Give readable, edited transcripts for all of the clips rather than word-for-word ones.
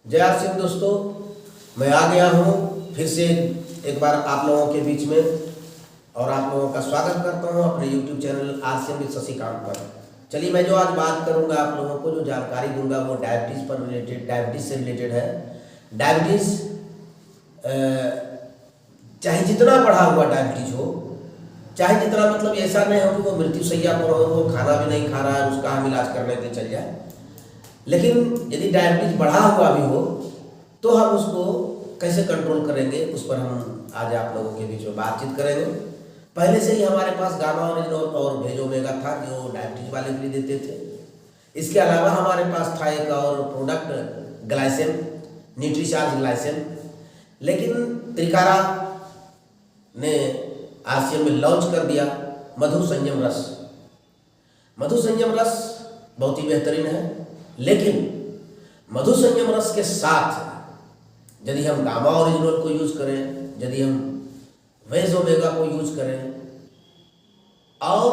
जय आर सिंह दोस्तों, मैं आ गया हूँ फिर से एक बार आप लोगों के बीच में और आप लोगों का स्वागत करता हूँ अपने YouTube channel are Singh with Shashikant पर। चलिए, मैं जो आज बात करूँगा आप लोगों को जो जानकारी दूंगा वो डायबिटीज़ पर रिलेटेड, डायबिटीज़ से रिलेटेड है। डायबिटीज़ चाहे जितना बढ़ा हुआ डायबिटीज़ हो, चाहे जितना मतलब ऐसा नहीं हो कि वो मृत्युशैया पर हो, वो खाना भी नहीं खा रहा है, उसका हम इलाज करने के चल जाए, लेकिन यदि डायबिटीज बढ़ा हुआ भी हो तो हम उसको कैसे कंट्रोल करेंगे उस पर हम आज आप लोगों के बीच में बातचीत करेंगे। पहले से ही हमारे पास गामा ओरिजिनल और भेजोमेगा था जो डायबिटीज वाले के लिए देते थे। इसके अलावा हमारे पास था एक और प्रोडक्ट ग्लाइसेम, न्यूट्रीचार्ज ग्लाइसेम, लेकिन त्रिकारा ने आरसीएम में लॉन्च कर दिया मधु संयम रस। मधु संयम रस बहुत ही बेहतरीन है, लेकिन मधु संयम रस के साथ यदि हम गामा ओरिजिनल को यूज करें, यदि हम वेज ओमेगा को यूज करें और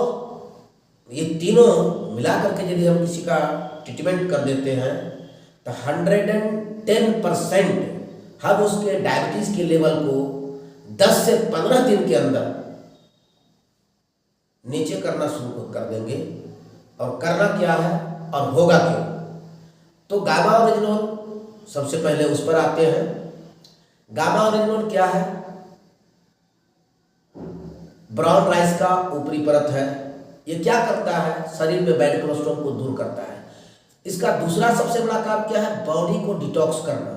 ये तीनों मिलाकर के यदि हम किसी का ट्रीटमेंट कर देते हैं तो 110% हम उसके डायबिटीज के लेवल को 10 से 15 दिन के अंदर नीचे करना शुरू कर देंगे। और करना क्या है और होगा क्यों? तो गामा ओरिजिनल सबसे पहले उस पर आते हैं। गामा ओरिजिनल क्या है? ब्राउन राइस का ऊपरी परत है। ये क्या करता है? शरीर में बैड कोलेस्ट्रॉल को दूर करता है। इसका दूसरा सबसे बड़ा काम क्या है? बॉडी को डिटॉक्स करना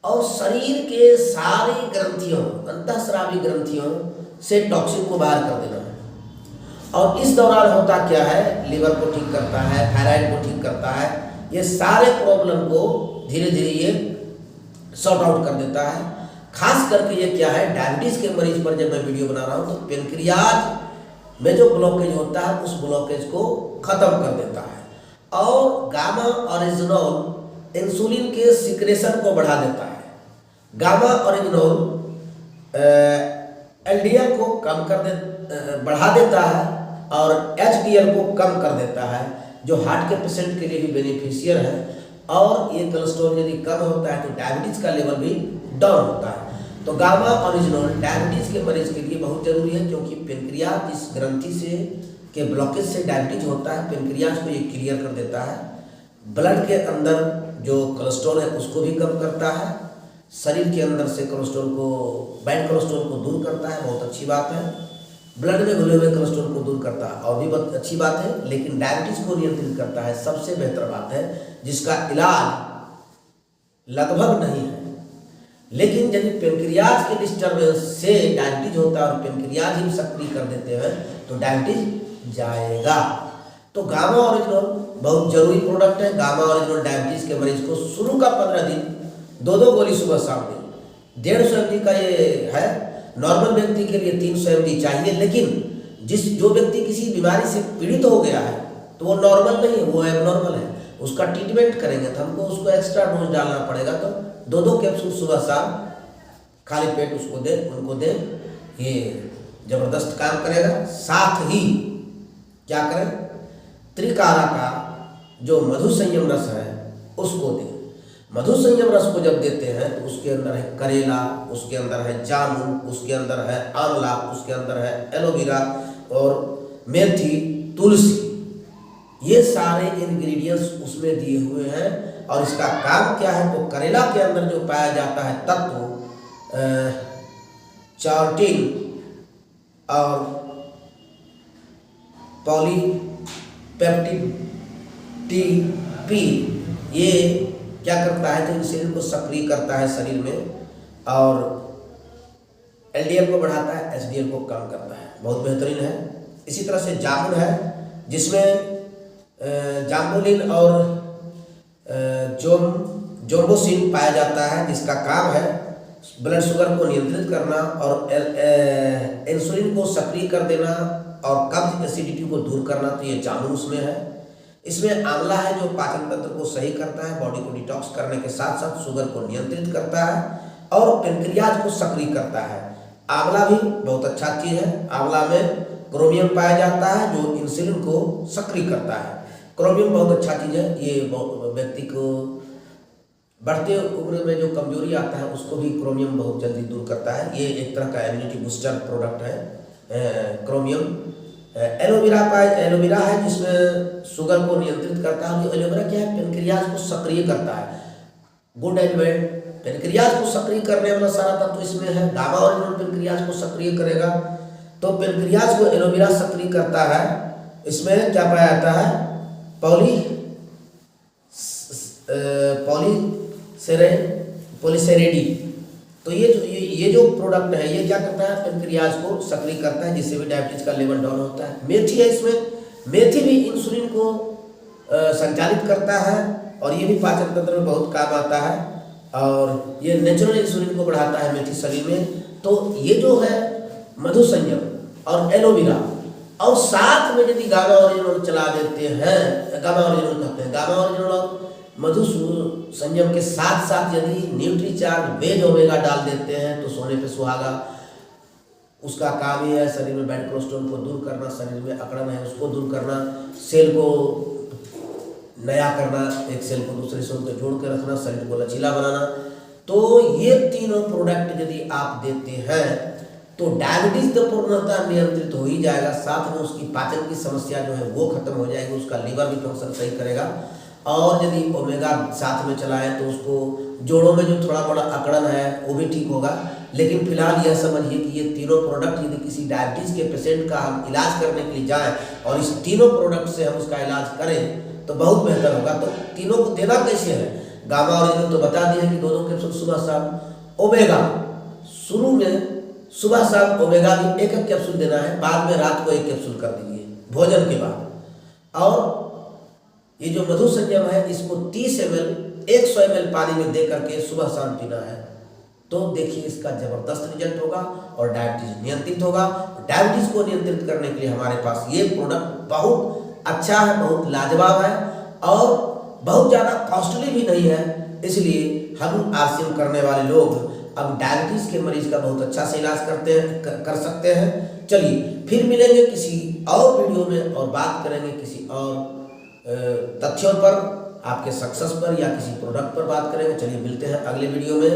और शरीर के सारी ग्रंथियों, अंतःस्रावी ग्रंथियों से टॉक्सिन को बाहर कर देना है। और इस दौरान होता क्या है? लिवर को ठीक करता है, थायराइड को ठीक करता है। ये सारे प्रॉब्लम को धीरे धीरे ये सॉर्ट आउट कर देता है। खास करके ये क्या है? डायबिटीज के मरीज पर जब मैं वीडियो बना रहा हूँ तो पेनक्रियाज में जो ब्लॉकेज होता है उस ब्लॉकेज को खत्म कर देता है। और गामा ओरिजिनल इंसुलिन के सिक्रेशन को बढ़ा देता है। गामा ओरिजिनल एलडीएल को कम कर बढ़ा देता है और एचडीएल को कम कर देता है, जो हार्ट के पेशेंट के लिए भी बेनिफिशियल है। और ये कोलेस्ट्रॉल यदि कम होता है तो डायबिटीज का लेवल भी डाउन होता है। तो गामा ओरिजिनल डायबिटीज के मरीज के लिए बहुत जरूरी है, क्योंकि पेनक्रियाज इस ग्रंथि से के ब्लॉकेज से डायबिटीज होता है, पेनक्रियाज को ये क्लियर कर देता है। ब्लड के अंदर जो कोलेस्ट्रॉल है उसको भी कम करता है। शरीर के अंदर से कोलेस्ट्रॉल को, बैड कोलेस्ट्रॉल को दूर करता है, बहुत अच्छी बात है। ब्लड में घुले हुए कोलेस्ट्रॉल को दूर करता है और भी बहुत अच्छी बात है। लेकिन डायबिटीज को नियंत्रित करता है, सबसे बेहतर बात है, जिसका इलाज लगभग नहीं है। लेकिन यदि पेनक्रियाज के डिस्टर्बेंस से डायबिटीज होता है और पेनक्रियाज ही सक्रिय कर देते हैं तो डायबिटीज जाएगा। तो गामा ओरिजिनल बहुत जरूरी प्रोडक्ट है। गामा ओरिजिनल डायबिटीज के मरीज को शुरू का 15 दिन 2 गोली सुबह शाम में, 150 mg का ये है। नॉर्मल व्यक्ति के लिए 300 mg चाहिए, लेकिन जो व्यक्ति किसी बीमारी से पीड़ित हो गया है तो वो नॉर्मल नहीं है, वो एबनॉर्मल है। उसका ट्रीटमेंट करेंगे तो हमको उसको एक्स्ट्रा डोज डालना पड़ेगा। तो 2 कैप्सूल सुबह शाम खाली पेट उसको दे, उनको दे, ये जबरदस्त काम करेगा। साथ ही क्या करें? त्रिकारा का जो मधु संयम रस है उसको दें। मधु संयम रस को जब देते हैं तो उसके अंदर है करेला, उसके अंदर है जामुन, उसके अंदर है आंवला, उसके अंदर है एलोवेरा और मेथी, तुलसी, ये सारे इंग्रेडिएंट्स उसमें दिए हुए हैं। और इसका काम क्या है? तो करेला के अंदर जो पाया जाता है तत्व चार्टिन और पॉलीपेप्टिड टी, ये क्या करता है? तो इंसुलिन को सक्रिय करता है शरीर में और एलडीएल को बढ़ाता है, एचडीएल को कम करता है, बहुत बेहतरीन है। इसी तरह से जामुन है, जिसमें जाम्बुलिन और जोम्बोसिन पाया जाता है, जिसका काम है ब्लड शुगर को नियंत्रित करना और इंसुलिन को सक्रिय कर देना और कब्ज एसिडिटी को दूर करना। तो ये जामुन उसमें है। इसमें आंवला है जो पाचन तंत्र को सही करता है, बॉडी को डिटॉक्स करने के साथ साथ शुगर को नियंत्रित करता है और पेनक्रियाज को सक्रिय करता है। आंवला भी बहुत अच्छा चीज है। आंवला में क्रोमियम पाया जाता है जो इंसुलिन को सक्रिय करता है। क्रोमियम बहुत अच्छा चीज है, ये व्यक्ति को बढ़ते उम्र में जो कमजोरी आता है उसको भी क्रोमियम बहुत जल्दी दूर करता है। ये एक तरह का इम्यूनिटी बूस्टर प्रोडक्ट है क्रोमियम। एलोवेरा है जिसमें शुगर को नियंत्रित करता है। एलोवेरा क्या है, पेनक्रियाज को सक्रिय करता है। गुड एंड बैड, पेनक्रियाज को सक्रिय करने वाला सारा तत्व इसमें है। गामा ओरिजिनल पेनक्रियाज को सक्रिय करेगा, तो पेनक्रियाज को एलोवेरा सक्रिय करता है। इसमें क्या पाया जाता है, पॉलीसेरेडी। तो ये जो प्रोडक्ट है ये क्या करता है, पेनक्रियाज को सक्रिय करता है, जिससे भी डायबिटीज का लेवल डाउन होता है। मेथी है इसमें, मेथी भी इंसुलिन को संचालित करता है और ये भी पाचन तंत्र में बहुत काम आता है और ये नेचुरल इंसुलिन को बढ़ाता है मेथी शरीर में। तो ये जो है मधु संयम और एलोवेरा और साथ में यदि गामा ओरिजिनल चला देते हैं, गामा ओरिजिनल कहते हैं, गामा ओरिजिनल और मधु संयम के साथ साथ यदि न्यूट्रीचार्ज वेज ओमेगा डाल देते हैं तो सोने पे सुहागा। उसका काम ही है शरीर में बैड कोलेस्ट्रॉल को दूर करना, शरीर में अकड़न है उसको दूर करना, सेल को नया करना, एक सेल को दूसरे सेल को जोड़ के रखना, शरीर को लचीला बनाना। तो ये तीनों प्रोडक्ट यदि आप देते हैं तो डायबिटीज तो पूर्णतः नियंत्रित हो ही जाएगा, साथ में उसकी पाचन की समस्या जो है वो खत्म हो जाएगी, उसका लीवर भी फंक्शन सही करेगा। और यदि ओमेगा साथ में चलाएं तो उसको जोड़ों में जो थोड़ा बड़ा अकड़न है वो भी ठीक होगा। लेकिन फिलहाल यह समझिए कि ये तीनों प्रोडक्ट यदि किसी डायबिटीज के पेशेंट का हम इलाज करने के लिए जाएं और इस तीनों प्रोडक्ट से हम उसका इलाज करें तो बहुत बेहतर होगा। तो तीनों को देना कैसे है, गामा ओरिजिनल तो बता दिए कि 2-2 कैप्सूल सुबह शाम। ओमेगा शुरू में सुबह शाम ओमेगा भी 1-1 कैप्सूल देना है, बाद में रात को 1 कैप्सूल कर दीजिए भोजन के बाद। और ये जो मधु संयम है इसको 30 ml 100 ml पानी में दे करके सुबह शाम पीना है। तो देखिए इसका जबरदस्त रिजल्ट होगा और डायबिटीज नियंत्रित होगा। डायबिटीज को नियंत्रित करने के लिए हमारे पास ये प्रोडक्ट बहुत अच्छा है, बहुत लाजवाब है और बहुत ज़्यादा कॉस्टली भी नहीं है। इसलिए हम आरसीएम करने वाले लोग अब डायबिटीज के मरीज का बहुत अच्छा से इलाज कर सकते हैं। चलिए फिर मिलेंगे किसी और वीडियो में और बात करेंगे किसी और तथ्यों पर, आपके सक्सेस पर या किसी प्रोडक्ट पर बात करेंगे। चलिए मिलते हैं अगले वीडियो में,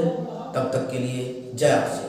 तब तक के लिए जय श्री राम।